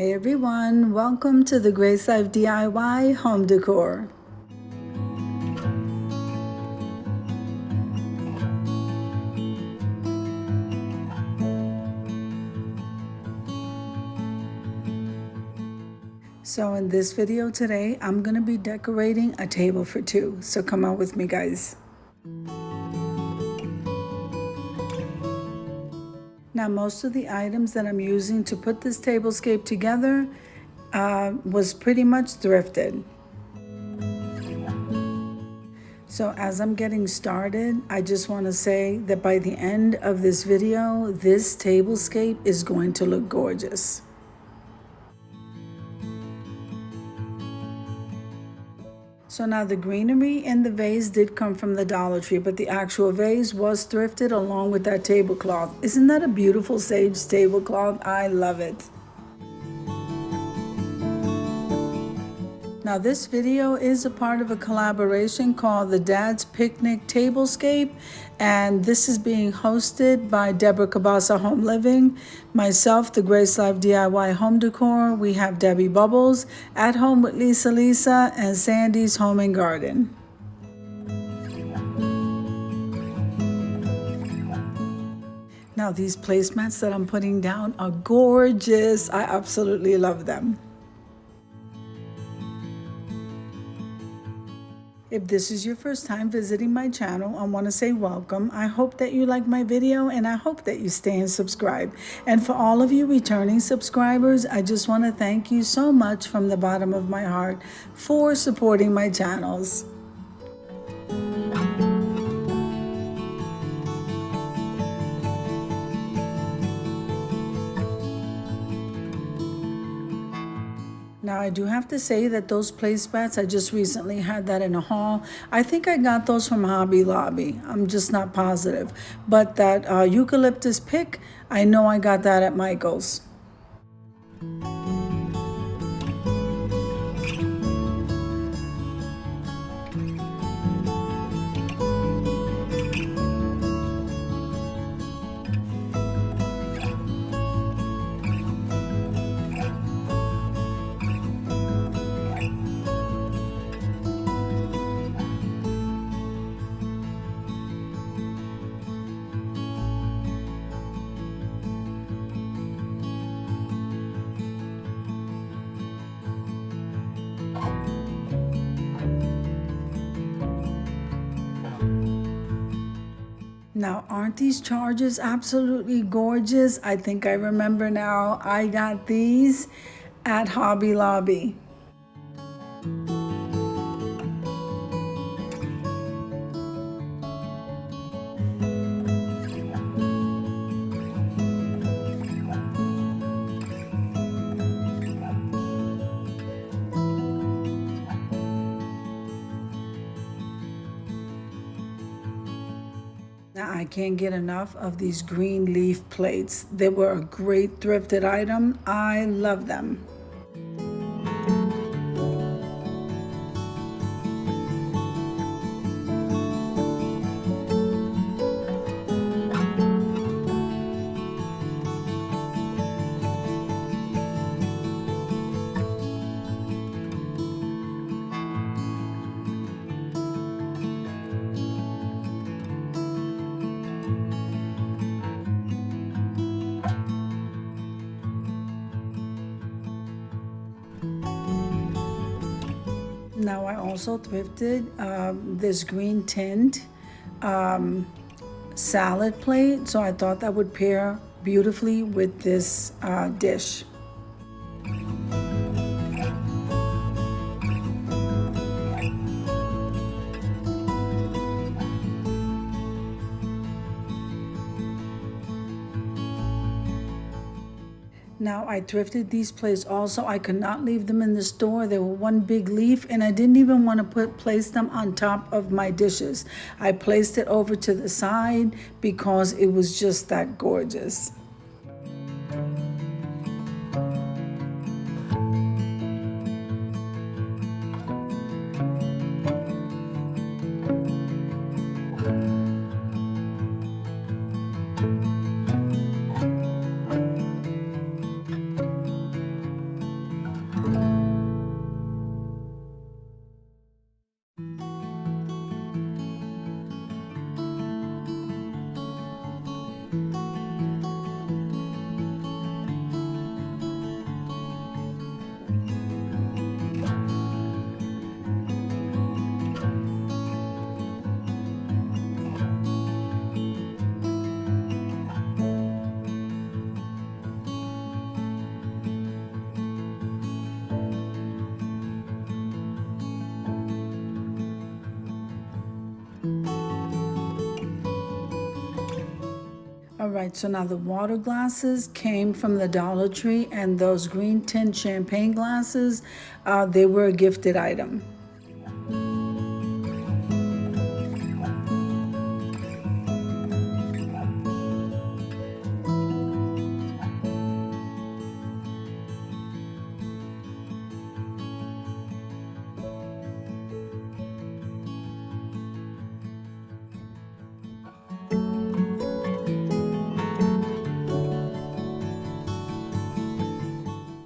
Hey everyone, welcome to the Grace Life DIY Home Decor. So in this video today, I'm going to be decorating a table for two. So come on with me, guys. Now most of the items that I'm using to put this tablescape together was pretty much thrifted. So as I'm getting started, I just want to say that by the end of this video, this tablescape is going to look gorgeous. So now the greenery in the vase did come from the Dollar Tree, but the actual vase was thrifted along with that tablecloth. Isn't that a beautiful sage tablecloth? I love it. Now this video is a part of a collaboration called the Dad's Picnic Tablescape, and this is being hosted by Deborah Cabasa Home Living, myself, the Grace Life DIY Home Decor. We have Debbie Bubbles, At Home with Lisa, and Sandy's Home and Garden. Now these placemats that I'm putting down are gorgeous. I absolutely love them. If this is your first time visiting my channel, I want to say welcome. I hope that you like my video and I hope that you stay and subscribe. And for all of you returning subscribers, I just want to thank you so much from the bottom of my heart for supporting my channels. Now I do have to say that those placemats, I just recently had that in a haul. I think I got those from Hobby Lobby. I'm just not positive. But that eucalyptus pick, I know I got that at Michael's. Now, aren't these chargers absolutely gorgeous? I think I remember now. I got these at Hobby Lobby. Now, I can't get enough of these green leaf plates. They were a great thrifted item. I love them. Now I also thrifted this green tint salad plate, so I thought that would pair beautifully with this dish. Now I thrifted these plates also. I could not leave them in the store. They were one big leaf and I didn't even want to place them on top of my dishes. I placed it over to the side because it was just that gorgeous. All right, so now the water glasses came from the Dollar Tree, and those green tin champagne glasses, they were a gifted item.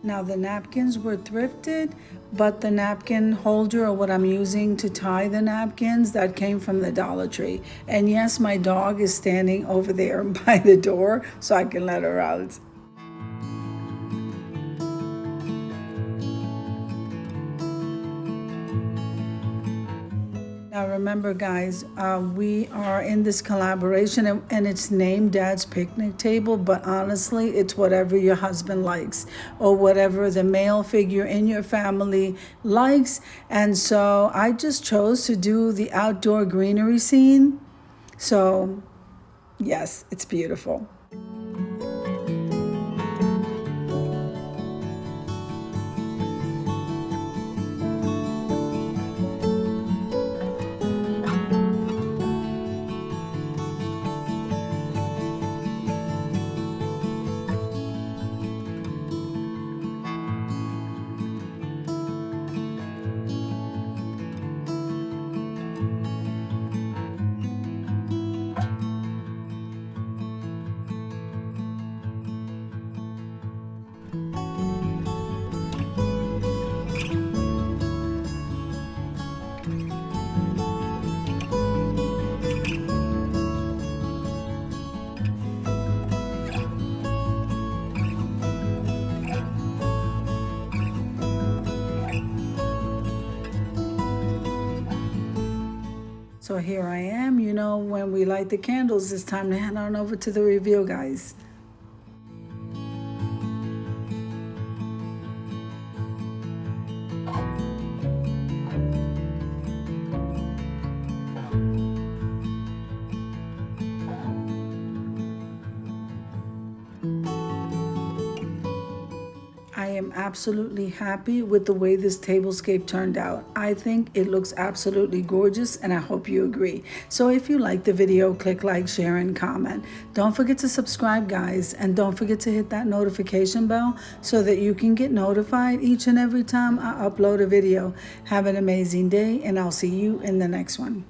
Now the napkins were thrifted, but the napkin holder, or what I'm using to tie the napkins, that came from the Dollar Tree. And yes, my dog is standing over there by the door, so I can let her out. Now remember guys, we are in this collaboration and it's named Dad's Picnic Table, but honestly, it's whatever your husband likes or whatever the male figure in your family likes. And so I just chose to do the outdoor greenery scene. So yes, it's beautiful. So here I am, you know, when we light the candles, it's time to head on over to the reveal, guys. I am absolutely happy with the way this tablescape turned out. I think it looks absolutely gorgeous, and I hope you agree. So if you like the video, click like, share, and comment. Don't forget to subscribe, guys, and don't forget to hit that notification bell so that you can get notified each and every time I upload a video. Have an amazing day, and I'll see you in the next one.